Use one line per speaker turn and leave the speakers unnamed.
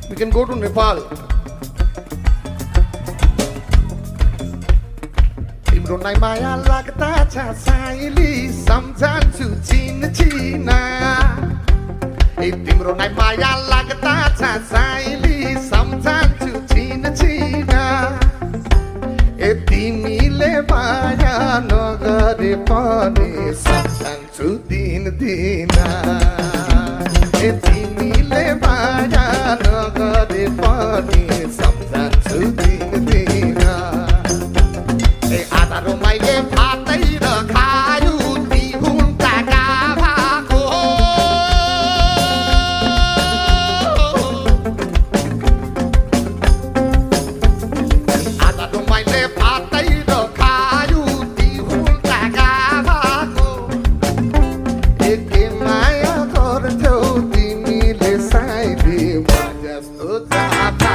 We can go to Nepal. Timro nai maya lagta cha saili samjhanchu chin china. Timro nai maya lagta cha saili samjhanchu chin china. तिमीले माया नगरे पनि सम्झन्छु दिन दिन तिमीले माया नगरे पनि सम्झन्छु दिन दिन आधारो मैले भातै र खायो तिहुनका गाभाको आधारो मैले भातै र खायो तिहुनका गाभाको एके माया गर्थ्यौ तिमीले साइदे म जस्तो चाहता